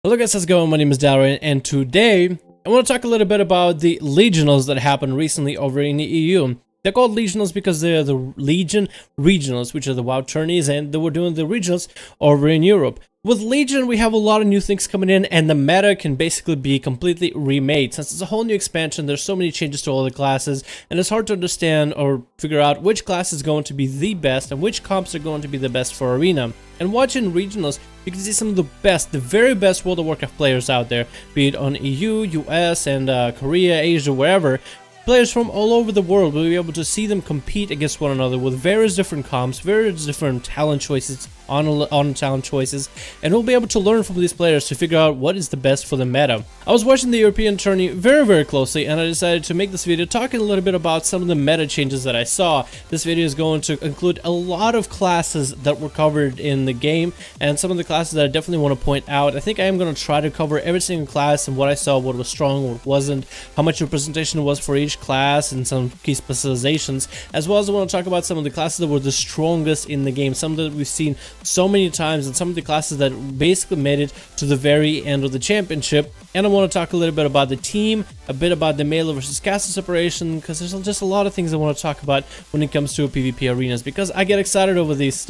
Hello guys, how's it going? My name is Darren, and today I want to talk a little bit about the Legionals that happened recently over in the EU. They're called Legionals because they're the Legion Regionals, which are the WoW tourneys, and they were doing the regionals over in Europe. With Legion, we have a lot of new things coming in, and the meta can basically be completely remade. Since it's a whole new expansion, there's so many changes to all the classes, and it's hard to understand or figure out which class is going to be the best and which comps are going to be the best for Arena. And watching regionals, you can see some of the best, the very best World of Warcraft players out there, be it on EU, US, and Korea, Asia, wherever. Players from all over the world will be able to see them compete against one another with various different comps, various different talent choices, on talent choices, and we'll be able to learn from these players to figure out what is the best for the meta. I was watching the European tourney very closely, and I decided to make this video talking a little bit about some of the meta changes that I saw. This video is going to include a lot of classes that were covered in the game, and some of the classes that I definitely want to point out. I think I am going to try to cover every single class and what I saw, what was strong, what wasn't, how much representation was for each class, and some key specializations, as well as I want to talk about some of the classes that were the strongest in the game, some that we've seen so many times, and some of the classes that basically made it to the very end of the championship. And I want to talk a little bit about the team, a bit about the melee versus caster separation, because there's just a lot of things I want to talk about when it comes to PvP arenas, because I get excited over these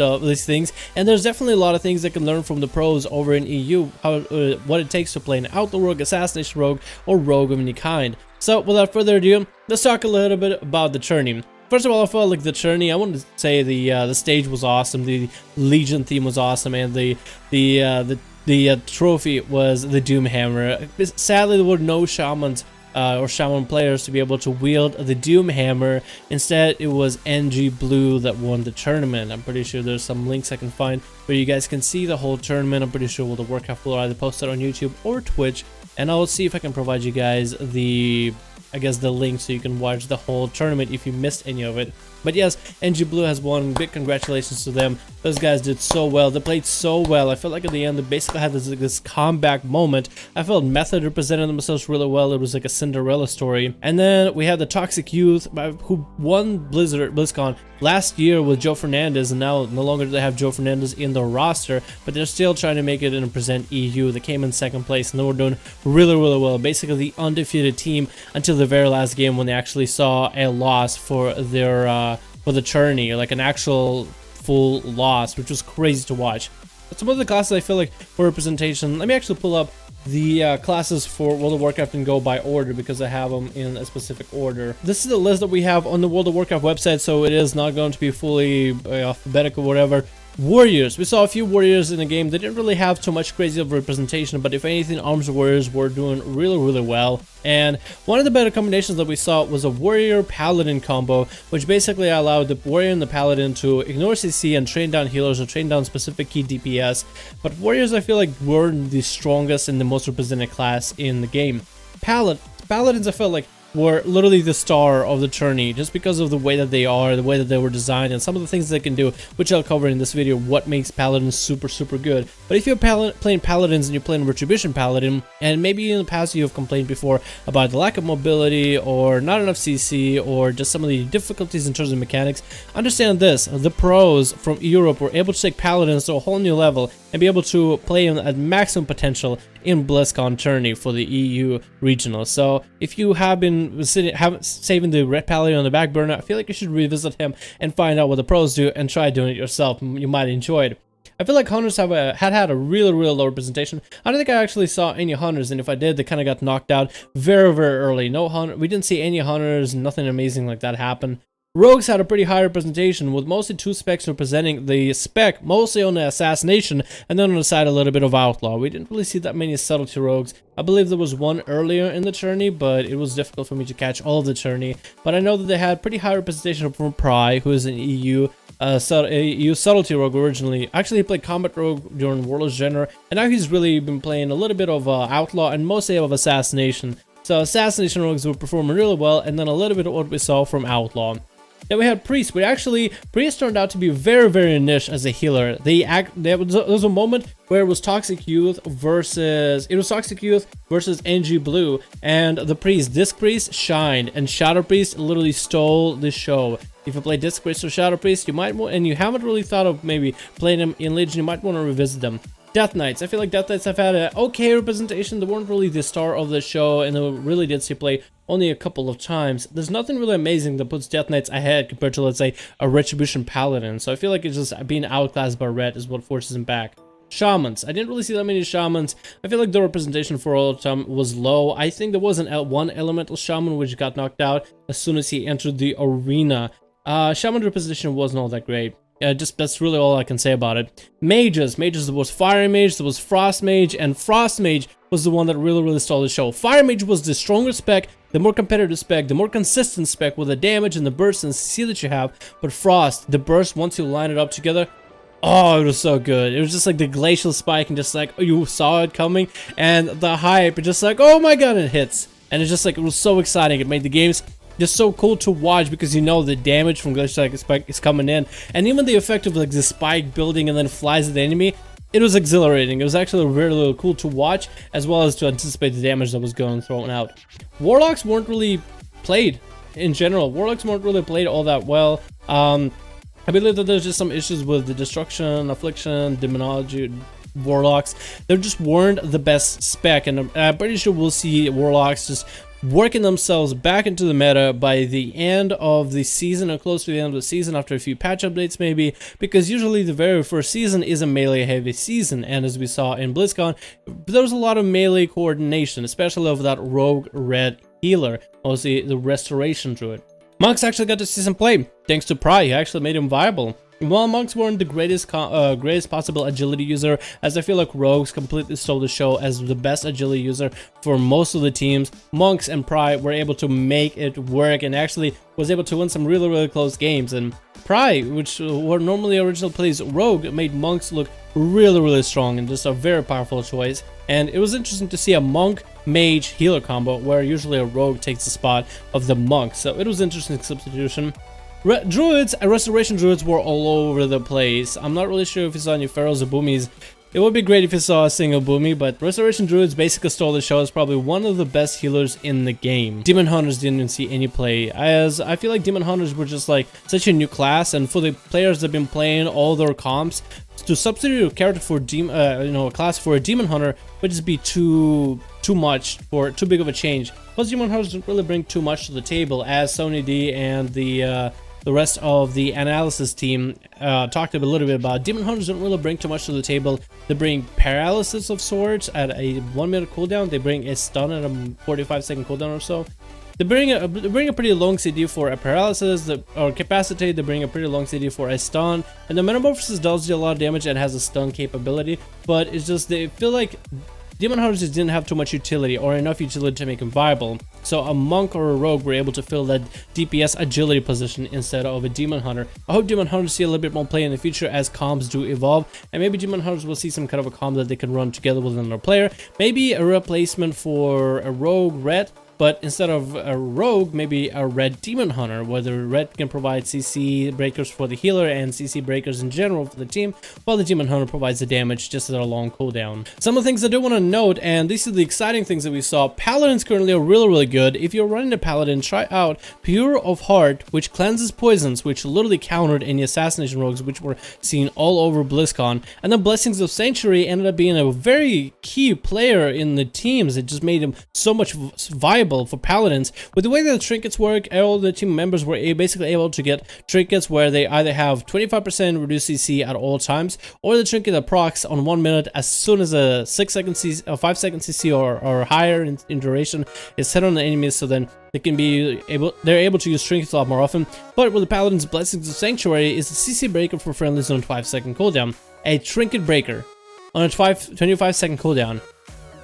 things, and there's definitely a lot of things I can learn from the pros over in EU, how what it takes to play an Outlaw rogue, Assassination rogue, or rogue of any kind. So without further ado, let's talk a little bit about the tourney. First of all, I felt like the tourney, I wanted to say the stage was awesome, the Legion theme was awesome, and the trophy was the Doomhammer. Sadly, there were no shamans or shaman players to be able to wield the Doomhammer. Instead, it was NG Blue that won the tournament. I'm pretty sure there's some links I can find where you guys can see the whole tournament. I'm pretty sure World of Warcraft will either post it on YouTube or Twitch, and I'll see if I can provide you guys the link so you can watch the whole tournament if you missed any of it. But yes, NG Blue has won. Big congratulations to them. Those guys did so well. They played so well. I felt like at the end they basically had this comeback moment. I felt Method represented themselves really well. It was like a Cinderella story. And then we had the Toxic Youth who won BlizzCon last year with Joe Fernandez, and now no longer do they have Joe Fernandez in the roster, but they're still trying to make it and present EU. They came in second place, and they were doing really well. Basically the undefeated team until the very last game when they actually saw a loss for their for the tourney, like an actual full loss, which was crazy to watch. But some of the classes I feel like for representation, let me actually pull up the classes for World of Warcraft and go by order because I have them in a specific order. This is the list that we have on the World of Warcraft website, so it is not going to be fully alphabetical or whatever. Warriors. We saw a few warriors in the game. They didn't really have too much crazy of representation, but if anything, arms warriors were doing really well. And one of the better combinations that we saw was a warrior paladin combo, which basically allowed the warrior and the paladin to ignore CC and train down healers or train down specific key DPS. But warriors, I feel like, were the strongest and the most represented class in the game. Paladins, I felt like, were literally the star of the tourney just because of the way that they are, the way that they were designed, and some of the things they can do, which I'll cover in this video, what makes Paladins super good. But if you're playing Paladins and you're playing Retribution Paladin, and maybe in the past you have complained before about the lack of mobility or not enough CC or just some of the difficulties in terms of mechanics, understand this: the pros from Europe were able to take Paladins to a whole new level and be able to play them at maximum potential in BlizzCon tourney for the EU regional. So if you have been saving the Red Paladin on the back burner, I feel like you should revisit him and find out what the pros do and try doing it yourself. You might enjoy it. I feel like hunters have had a really low representation. I don't think I actually saw any hunters, and if I did, they kind of got knocked out very early. No hunter, we didn't see any hunters, nothing amazing like that happen. Rogues had a pretty high representation, with mostly two specs representing the spec, mostly on the Assassination, and then on the side a little bit of Outlaw. We didn't really see that many subtlety rogues. I believe there was one earlier in the tourney, but it was difficult for me to catch all of the tourney. But I know that they had pretty high representation from Pry, who is an EU subtlety rogue originally. Actually, he played combat rogue during Warlord's Genre, and now he's really been playing a little bit of Outlaw and mostly of Assassination. So Assassination rogues were performing really well, and then a little bit of what we saw from Outlaw. Then we had Priest, Priest turned out to be very niche as a healer. There was a moment where it was Toxic Youth versus NG Blue, and the Disc Priest shined, and Shadow Priest literally stole the show. If you play Disc Priest or Shadow Priest, you might want, and you haven't really thought of maybe playing them in Legion, you might want to revisit them. Death Knights. I feel like Death Knights have had an okay representation. They weren't really the star of the show, and they really did see play only a couple of times. There's nothing really amazing that puts Death Knights ahead compared to, let's say, a Retribution Paladin. So I feel like it's just being outclassed by Red is what forces him back. Shamans. I didn't really see that many Shamans. I feel like the representation for all of them was low. I think there was one Elemental Shaman which got knocked out as soon as he entered the arena. Shaman representation wasn't all that great. That's really all I can say about it. Mages. There was Fire Mage, there was Frost Mage, and Frost Mage was the one that really stole the show. Fire Mage was the stronger spec, the more competitive spec, the more consistent spec with the damage and the burst and CC that you have. But Frost, the burst, once you line it up together, oh, it was so good. It was just like the glacial spike and just like, oh, you saw it coming, and the hype, and just like, oh my god, it hits. And it's just like, it was so exciting. It made the games just so cool to watch because you know the damage from glacial spike is coming in, and even the effect of like the spike building and then flies at the enemy. It was exhilarating. It was actually really cool to watch, as well as to anticipate the damage that was going thrown out. Warlocks weren't really played in general. Warlocks weren't really played all that well. I believe that there's just some issues with the destruction, affliction, demonology warlocks. They just weren't the best spec, and I'm pretty sure we'll see warlocks just working themselves back into the meta by the end of the season, or close to the end of the season, after a few patch updates maybe, because usually the very first season is a melee heavy season, and as we saw in BlizzCon, there was a lot of melee coordination, especially over that rogue red healer, mostly the restoration druid. Monks actually got to see some play, thanks to Pry. He actually made him viable. While Monks weren't the greatest possible agility user, as I feel like Rogues completely stole the show as the best agility user for most of the teams, Monks and Pry were able to make it work and actually was able to win some really close games. And Pry, which were normally original plays Rogue, made Monks look really strong and just a very powerful choice. And it was interesting to see a Monk Mage healer combo where usually a Rogue takes the spot of the Monk, so it was an interesting substitution. Druids and Restoration Druids were all over the place. I'm not really sure if you saw any Pharaohs or Boomies. It would be great if you saw a single Boomy, but Restoration Druids basically stole the show as probably one of the best healers in the game. Demon Hunters didn't even see any play, as I feel like Demon Hunters were just like such a new class, and for the players that have been playing all their comps, to substitute a character for a class for a Demon Hunter would just be too much, or too big of a change. Plus, Demon Hunters don't really bring too much to the table, as Sony D and the rest of the analysis team talked a little bit about. Demon Hunters don't really bring too much to the table. They bring paralysis of sorts at a 1 minute cooldown. They bring a stun at a 45-second cooldown or so. They bring a pretty long CD for a paralysis, or capacitate. They bring a pretty long CD for a stun, and the Metamorphosis does do a lot of damage and has a stun capability, but it's just they feel like Demon Hunters just didn't have too much utility, or enough utility to make him viable. So a Monk or a Rogue were able to fill that DPS agility position instead of a Demon Hunter. I hope Demon Hunters see a little bit more play in the future as comps do evolve, and maybe Demon Hunters will see some kind of a comp that they can run together with another player. Maybe a replacement for a Rogue Red, but instead of a Rogue, maybe a Red Demon Hunter, where the Red can provide CC breakers for the healer and CC breakers in general for the team, while the Demon Hunter provides the damage just at a long cooldown. Some of the things I do want to note, and these are the exciting things that we saw, Paladins currently are really good. If you're running a Paladin, try out Pure of Heart, which cleanses poisons, which literally countered any assassination rogues which were seen all over BlizzCon. And then Blessings of Sanctuary ended up being a very key player in the teams. It just made him so much viable for Paladins. With the way that the trinkets work, all the team members were basically able to get trinkets where they either have 25% reduced CC at all times, or the trinket that procs on 1 minute as soon as a 5-second CC or higher in duration is set on the enemies, so then they're able to use trinkets a lot more often. But with the Paladin's Blessings of Sanctuary is a CC breaker for friendlies on a 5-second cooldown. A trinket breaker on a 25-second cooldown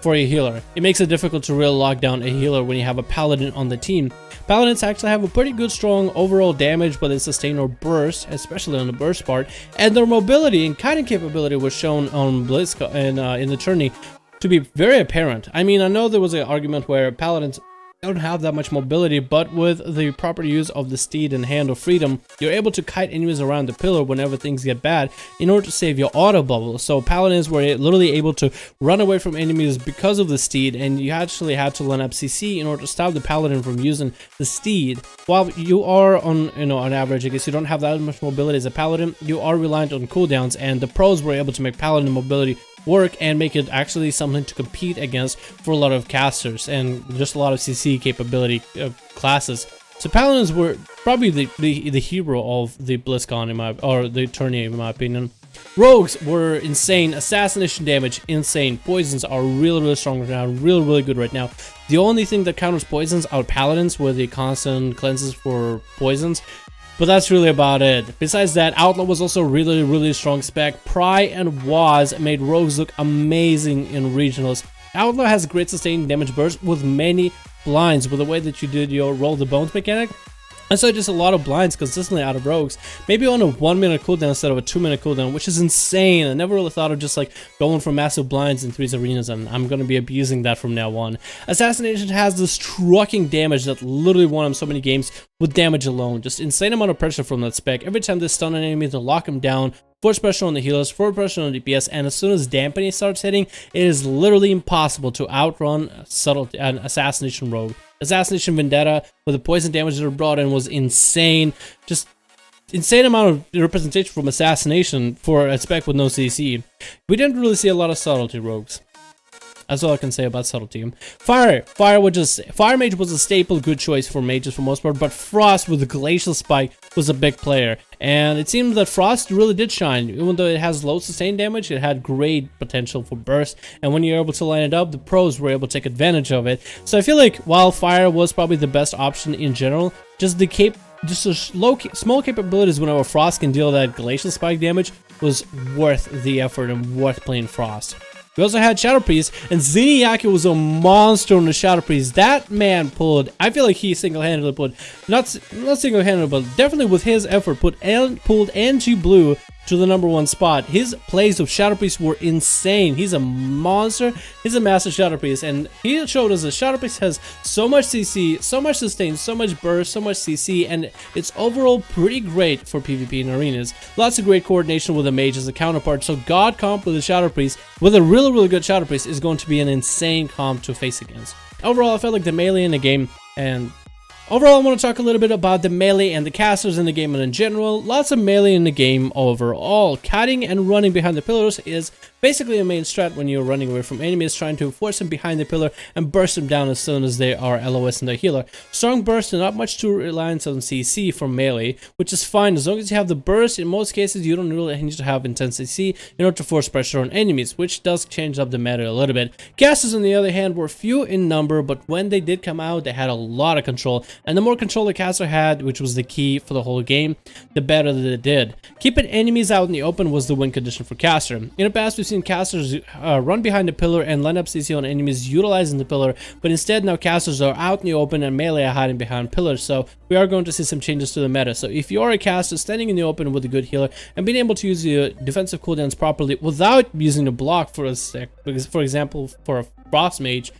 for a healer. It makes it difficult to really lock down a healer when you have a Paladin on the team. Paladins actually have a pretty good strong overall damage, but they sustain or burst, especially on the burst part, and their mobility and kiting capability was shown on BlizzCon and in the tourney to be very apparent. I mean, I know there was an argument where Paladins don't have that much mobility, but with the proper use of the Steed and Hand of Freedom, you're able to kite enemies around the pillar whenever things get bad in order to save your auto bubble. So Paladins were literally able to run away from enemies because of the Steed, and you actually had to line up CC in order to stop the Paladin from using the Steed. While you are on average, I guess you don't have that much mobility as a Paladin, you are reliant on cooldowns, and the pros were able to make Paladin mobility work and make it actually something to compete against for a lot of casters and just a lot of CC capability classes. So Paladins were probably the hero of the BlizzCon or the tourney in my opinion. Rogues were insane, assassination damage insane, poisons are really strong right now, really good right now. The only thing that counters poisons are Paladins with the constant cleanses for poisons, but that's really about it. Besides that, Outlaw was also really strong spec. Pry and Waz made Rogues look amazing in regionals. Outlaw has great sustained damage burst with many blinds with the way that you did your roll the bones mechanic. And so just a lot of blinds consistently out of Rogues, maybe on a 1 minute cooldown instead of a 2 minute cooldown, which is insane. I never really thought of just like going for massive blinds in 3's arenas, and I'm going to be abusing that from now on. Assassination has this trucking damage that literally won him so many games with damage alone. Just insane amount of pressure from that spec. Every time they stun an enemy to lock him down, force pressure on the healers, force pressure on the DPS, and as soon as dampening starts hitting, it is literally impossible to outrun an Assassination Rogue. Assassination Vendetta with the poison damage that are brought in was insane. Just insane amount of representation from Assassination for a spec with no CC. We didn't really see a lot of subtlety Rogues. That's all I can say about subtlety. Fire Mage was a staple good choice for mages for most part, but Frost with the Glacial Spike was a big player. And it seems that Frost really did shine. Even though it has low sustained damage, it had great potential for burst. And when you're able to line it up, the pros were able to take advantage of it. So I feel like while Fire was probably the best option in general, just the small capabilities whenever Frost can deal that Glacial Spike damage was worth the effort and worth playing Frost. We also had Shadow Priest, and Ziniyaki was a monster on the Shadow Priest. That man pulled, I feel like he single-handedly pulled, not single-handedly, but definitely with his effort, pulled NG Blue to the #1 spot. His plays of Shadow Priest were insane. He's a monster. He's a master Shadow Priest, and he showed us that Shadow Priest has so much CC, so much sustain, so much burst, so much CC, and it's overall pretty great for PvP in arenas. Lots of great coordination with the mage as a counterpart, so God comp with the Shadow Priest, with a really good Shadow Priest, is going to be an insane comp to face against. Overall, I felt like the melee in the game, and overall, I want to talk a little bit about the melee and the casters in the game and in general. Lots of melee in the game overall. Cutting and running behind the pillars is basically a main strat when you're running away from enemies, trying to force them behind the pillar and burst them down as soon as they are LOS and the healer. Strong burst and not much to reliance on CC for melee, which is fine as long as you have the burst. In most cases, you don't really need to have intense CC in order to force pressure on enemies, which does change up the meta a little bit. Casters, on the other hand, were few in number, but when they did come out, they had a lot of control. And the more control the caster had, which was the key for the whole game, the better that it did. Keeping enemies out in the open was the win condition for caster. In the past, we've seen casters run behind the pillar and line up CC on enemies utilizing the pillar, but instead now casters are out in the open and melee are hiding behind pillars, so we are going to see some changes to the meta. So if you are a caster standing in the open with a good healer and being able to use your defensive cooldowns properly without using the block for example, for a Frost Mage,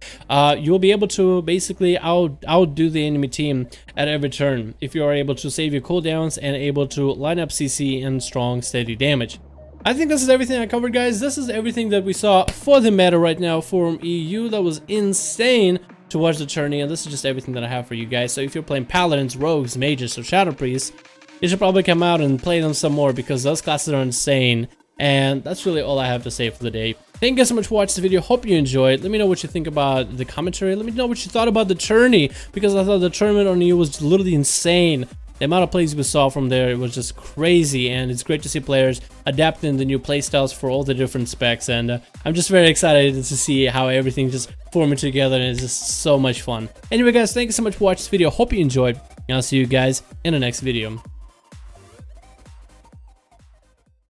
you will be able to basically outdo the enemy team at every turn if you are able to save your cooldowns and able to line up CC and strong steady damage. I think this is everything I covered, guys. This is everything that we saw for the meta right now from EU. That was insane to watch the tourney, and this is just everything that I have for you guys. So if you're playing Paladins, Rogues, Mages, or Shadow Priests, you should probably come out and play them some more because those classes are insane. And that's really all I have to say for the day. Thank you guys so much for watching the video. Hope you enjoyed. Let me know what you think about the commentary. Let me know what you thought about the tourney, because I thought the tournament on EU was literally insane. The amount of plays we saw from there, it was just crazy, and it's great to see players adapting the new playstyles for all the different specs, and I'm just very excited to see how everything just forming together, and it's just so much fun. Anyway guys, thank you so much for watching this video. Hope you enjoyed, and I'll see you guys in the next video.